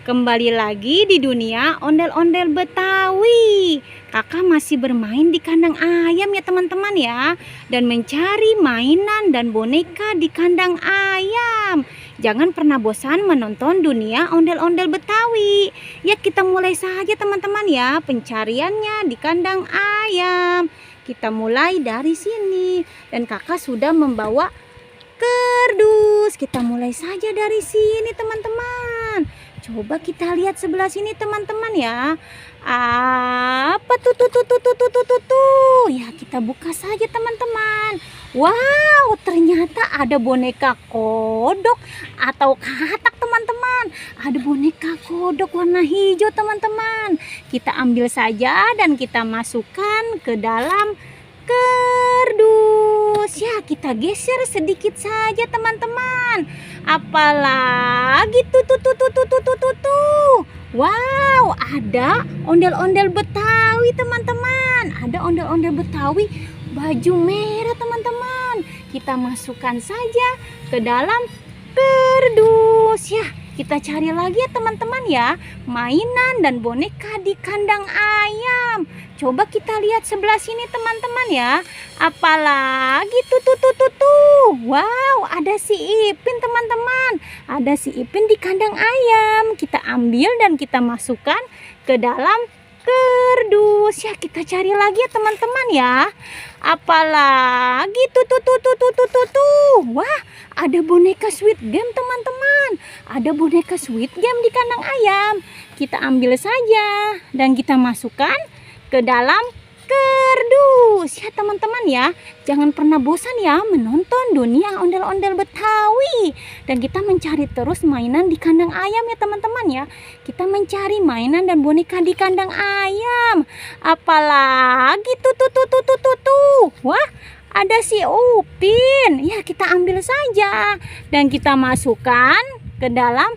Kembali lagi di dunia ondel-ondel Betawi. Kakak masih bermain di kandang ayam ya teman-teman ya, dan mencari mainan dan boneka di kandang ayam. Jangan pernah bosan menonton dunia ondel-ondel Betawi. Ya, kita mulai saja teman-teman ya pencariannya di kandang ayam. Kita mulai dari sini, dan kakak sudah membawa kardus. Kita mulai saja dari sini teman-teman. Coba kita lihat sebelah sini teman-teman ya. Apa tuh? Ya, kita buka saja teman-teman. Wow, ternyata ada boneka kodok atau katak teman-teman. Ada boneka kodok warna hijau teman-teman. Kita ambil saja dan kita masukkan ke dalam kardus. Ya, kita geser sedikit saja teman-teman. Apalagi tuh. Wow, ada ondel-ondel Betawi teman-teman. Ada ondel-ondel Betawi baju merah teman-teman. Kita masukkan saja ke dalam kardus. Ya, kita cari lagi ya teman-teman ya, mainan dan boneka di kandang ayam. Coba kita lihat sebelah sini teman-teman ya. Apalagi tuh. Wow, ada si Ipin teman-teman. Ada si Ipin di kandang ayam. Kita ambil dan kita masukkan ke dalam kardus. Ya, kita cari lagi ya teman-teman ya. Apalagi tuh. Wah, ada boneka Squid Game teman-teman. Ada boneka Squid Game di kandang ayam. Kita ambil saja dan kita masukkan ke dalam kardus. Ya teman-teman ya, jangan pernah bosan ya menonton dunia ondel-ondel Betawi. Dan kita mencari terus mainan di kandang ayam ya teman-teman ya. Kita mencari mainan dan boneka di kandang ayam. Apalagi tuh. Wah, ada si Upin. Ya, kita ambil saja dan kita masukkan ke dalam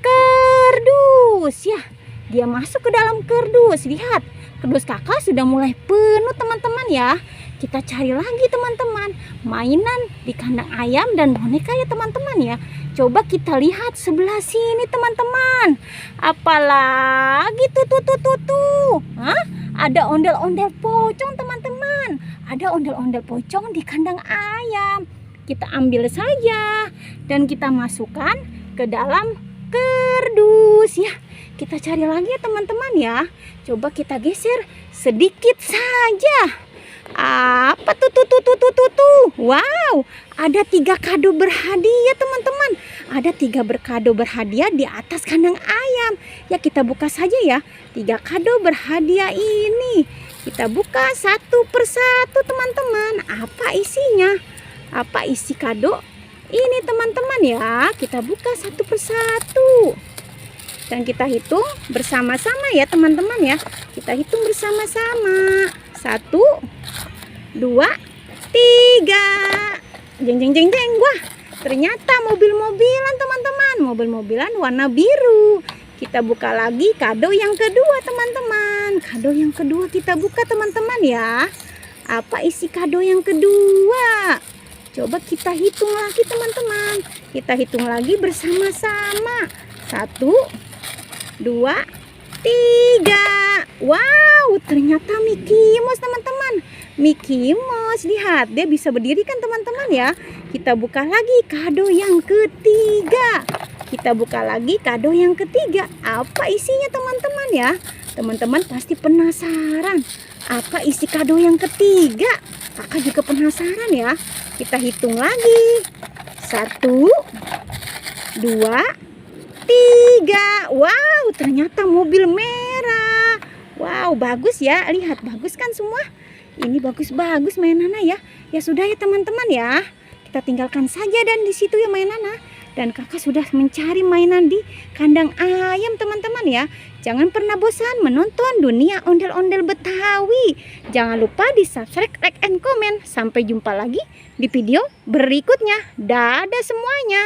kardus. Ya, dia masuk ke dalam kardus. Lihat, kardus kakak sudah mulai penuh teman-teman ya. Kita cari lagi teman-teman mainan di kandang ayam dan boneka ya teman-teman ya. Coba kita lihat sebelah sini teman-teman. Apalagi tuh. Hah? Ada ondel-ondel pocong teman-teman. Ada ondel-ondel pocong di kandang ayam. Kita ambil saja dan kita masukkan ke dalam kardus ya. Kita cari lagi ya teman-teman ya. Coba kita geser sedikit saja. Apa tuh? Wow, ada 3 kado berhadiah teman-teman. Ada 3 kado berhadiah di atas kandang ayam. Ya, kita buka saja ya 3 kado berhadiah ini. Kita buka satu persatu teman-teman. Apa isinya? Apa isi kado ini teman-teman ya? Kita buka satu persatu dan kita hitung bersama-sama ya teman-teman ya. Kita hitung bersama-sama. 1, 2, 3. Jeng. Wah, ternyata mobil-mobilan teman-teman. Mobil-mobilan warna biru. Kita buka lagi kado yang kedua teman-teman. Kado yang kedua kita buka teman-teman ya. Apa isi kado yang kedua? Coba kita hitung lagi teman-teman. Kita hitung lagi bersama-sama. 1, 2, 3. Wow, ternyata Mickey Mouse teman-teman. Mickey Mouse, lihat, dia bisa berdiri kan teman-teman ya. Kita buka lagi kado yang ketiga. Kita buka lagi kado yang ketiga. Apa isinya teman-teman ya? Teman-teman pasti penasaran. Apa isi kado yang ketiga? Kakak juga penasaran ya. Kita hitung lagi. 1, 2, 3. Wow, ternyata mobil merah. Wow, bagus ya. Lihat, bagus kan semua? Ini bagus-bagus mainannya ya. Ya sudah ya teman-teman ya. Kita tinggalkan saja dan di situ ya mainannya. Dan kakak sudah mencari mainan di kandang ayam teman-teman ya. Jangan pernah bosan menonton dunia ondel-ondel Betawi. Jangan lupa di subscribe, like, and comment. Sampai jumpa lagi di video berikutnya. Dadah semuanya.